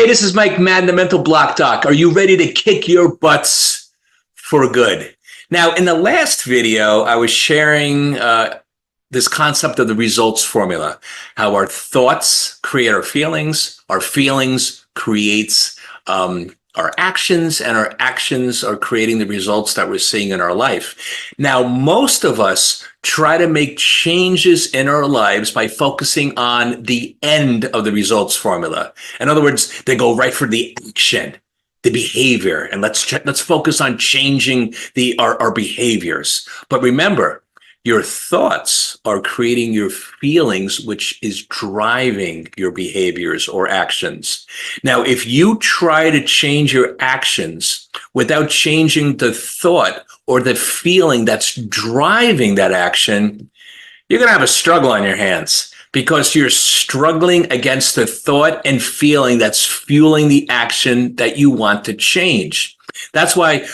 Hey, this is Mike Madden, the Mental Block Doc. Are you ready to kick your butts for good? Now, in the last video, I was sharing this concept of the results formula, how our thoughts create our feelings creates our actions, and our actions are creating the results that we're seeing in our life. Now, most of us try to make changes in our lives by focusing on the end of the results formula. In other words, they go right for the action, the behavior, and let's focus on changing our behaviors. But remember, your thoughts are creating your feelings, which is driving your behaviors or actions. Now, if you try to change your actions without changing the thought or the feeling that's driving that action, you're going to have a struggle on your hands because you're struggling against the thought and feeling that's fueling the action that you want to change. That's why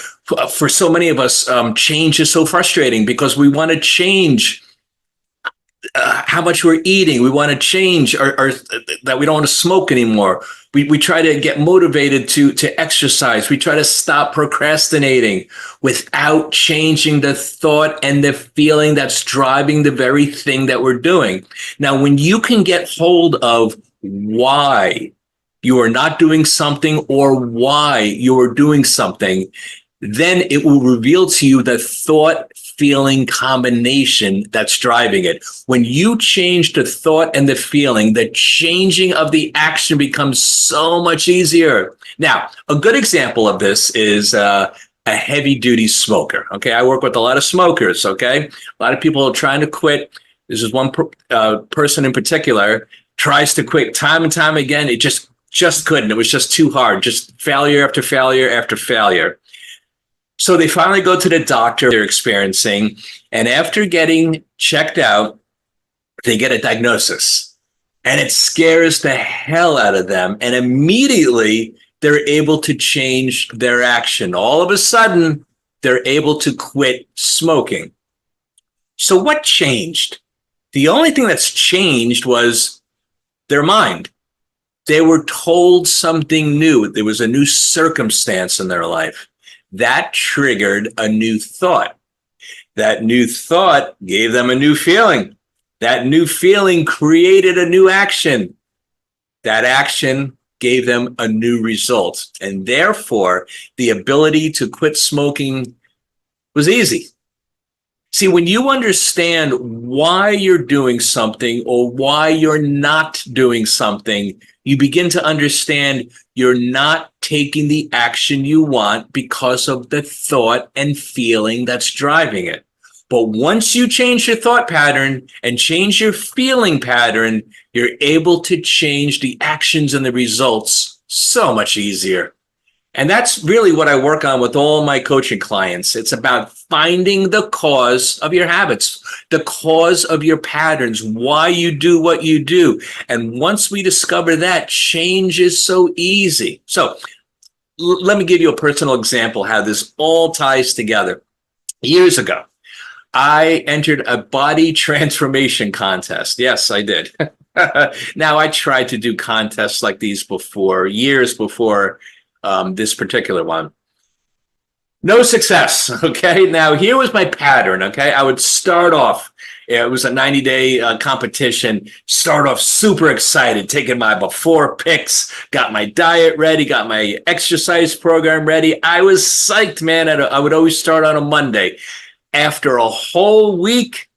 for so many of us, change is so frustrating because we want to change how much we're eating. We want to change that we don't want to smoke anymore. We try to get motivated to exercise. We try to stop procrastinating without changing the thought and the feeling that's driving the very thing that we're doing. Now, when you can get hold of why you are not doing something or why you are doing something, then it will reveal to you the thought-feeling combination that's driving it. When you change the thought and the feeling, the changing of the action becomes so much easier. Now, a good example of this is a heavy-duty smoker, okay? I work with a lot of smokers, okay? A lot of people are trying to quit. This is one person in particular, tries to quit time and time again. It just couldn't. It was just too hard, just failure after failure after failure. So they finally go to the doctor they're experiencing, and after getting checked out, they get a diagnosis, and it scares the hell out of them, and immediately they're able to change their action. All of a sudden, they're able to quit smoking. So what changed? The only thing that's changed was their mind. They were told something new. There was a new circumstance in their life. That triggered a new thought. That new thought gave them a new feeling. That new feeling created a new action. That action gave them a new result. And therefore, the ability to quit smoking was easy. See, when you understand why you're doing something or why you're not doing something, you begin to understand you're not taking the action you want because of the thought and feeling that's driving it. But once you change your thought pattern and change your feeling pattern, you're able to change the actions and the results so much easier. And that's really what I work on with all my coaching clients. It's about finding the cause of your habits, the cause of your patterns, why you do what you do. And once we discover that, change is so easy. So let me give you a personal example how this all ties together. Years ago, I entered a body transformation contest. Yes, I did. Now, I tried to do contests like these before, years before this particular one. No success, okay? Now, here was my pattern, okay? I would start off, it was a 90-day competition, start off super excited, taking my before pics, got my diet ready, got my exercise program ready. I was psyched, man. I would always start on a Monday. After a whole week,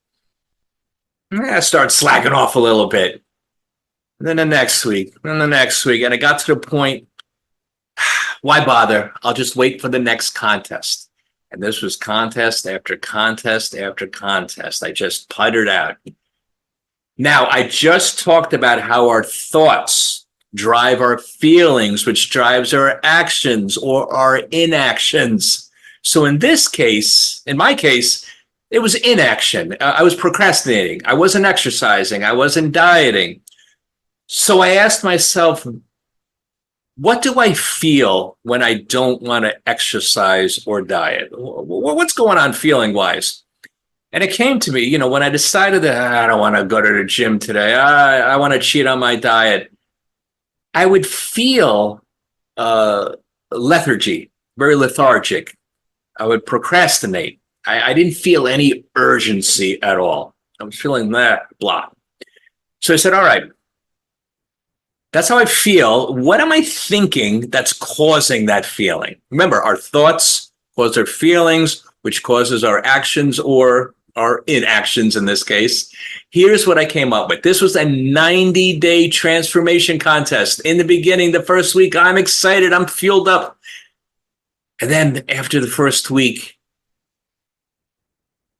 I started slacking off a little bit. And then the next week, and I got to the point, why bother? I'll just wait for the next contest. And this was contest after contest after contest. I just puttered out. Now, I just talked about how our thoughts drive our feelings, which drives our actions or our inactions. So in this case, in my case, it was inaction. I was procrastinating. I wasn't exercising. I wasn't dieting. So I asked myself, what do I feel when I don't want to exercise or diet? What's going on feeling wise? And it came to me, when I decided that I don't want to go to the gym today, I want to cheat on my diet, I would feel uh, lethargy, very lethargic. I would procrastinate. I didn't feel any urgency at all. I was feeling that blah. So I said, all right, that's how I feel. What am I thinking that's causing that feeling? Remember, our thoughts cause our feelings, which causes our actions or our inactions in this case. Here's what I came up with. This was a 90-day transformation contest. In the beginning, the first week, I'm excited, I'm fueled up. And then after the first week,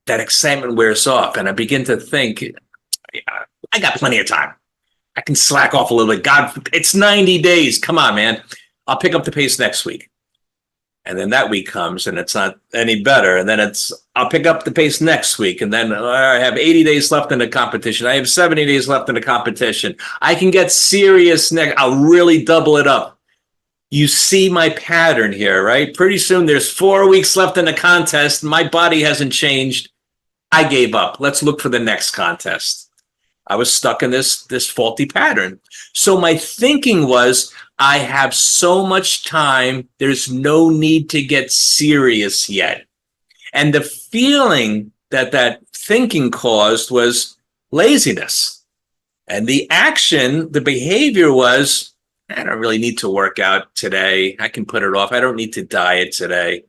that excitement wears off and I begin to think, I got plenty of time. I can slack off a little bit. God, it's 90 days. Come on, man. I'll pick up the pace next week. And then that week comes and it's not any better. And then I'll pick up the pace next week. And then I have 80 days left in the competition. I have 70 days left in the competition. I can get serious next. I'll really double it up. You see my pattern here, right? Pretty soon there's 4 weeks left in the contest. My body hasn't changed. I gave up. Let's look for the next contest. I was stuck in this faulty pattern. So my thinking was, I have so much time, there's no need to get serious yet. And the feeling that thinking caused was laziness. And the action, the behavior was, I don't really need to work out today. I can put it off. I don't need to diet today.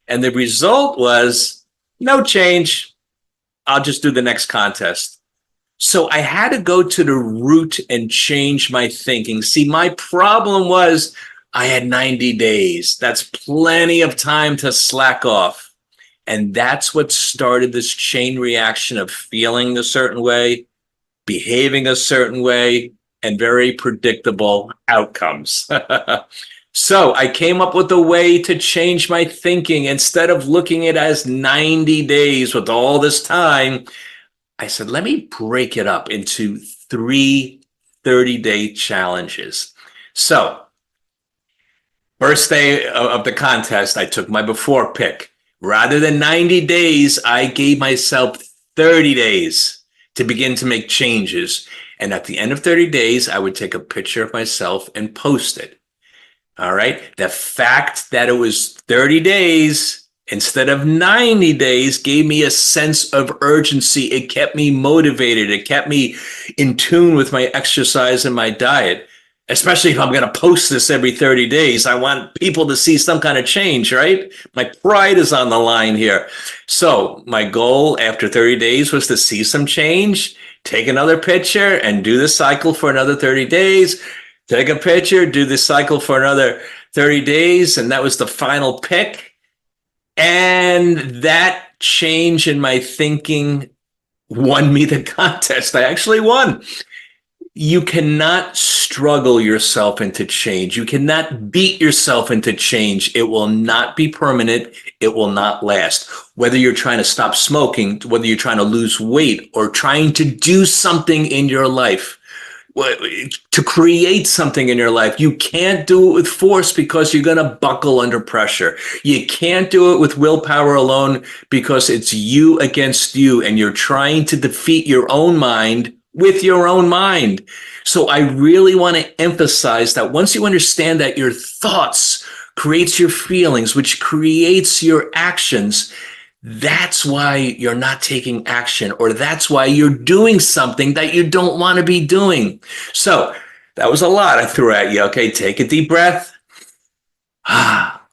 And the result was no change. I'll just do the next contest. So I had to go to the root and change my thinking. See, my problem was I had 90 days. That's plenty of time to slack off. And that's what started this chain reaction of feeling a certain way, behaving a certain way, and very predictable outcomes. So I came up with a way to change my thinking. Instead of looking at it as 90 days with all this time, I said, let me break it up into 3 30-day challenges. So first day of the contest, I took my before pick. Rather than 90 days, I gave myself 30 days to begin to make changes. And at the end of 30 days, I would take a picture of myself and post it. All right. The fact that it was 30 days instead of 90 days gave me a sense of urgency. It kept me motivated. It kept me in tune with my exercise and my diet, especially if I'm going to post this every 30 days. I want people to see some kind of change, right? My pride is on the line here. So my goal after 30 days was to see some change, take another picture and do the cycle for another 30 days, take a picture, do the cycle for another 30 days. And that was the final pick. And that change in my thinking won me the contest. I actually won. You cannot struggle yourself into change. You cannot beat yourself into change. It will not be permanent. It will not last. Whether you're trying to stop smoking, whether you're trying to lose weight or trying to do something in your life, to create something in your life, you can't do it with force because you're going to buckle under pressure. You can't do it with willpower alone because it's you against you and you're trying to defeat your own mind with your own mind. So I really want to emphasize that once you understand that your thoughts creates your feelings, which creates your actions, that's why you're not taking action, or that's why you're doing something that you don't want to be doing. So that was a lot I threw at you. Okay, take a deep breath.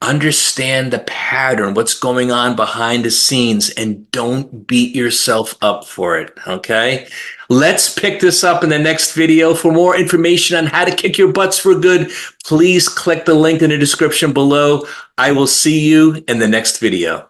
Understand the pattern, what's going on behind the scenes, and don't beat yourself up for it. Okay, let's pick this up in the next video. For more information on how to kick your butts for good, please click the link in the description below. I will see you in the next video.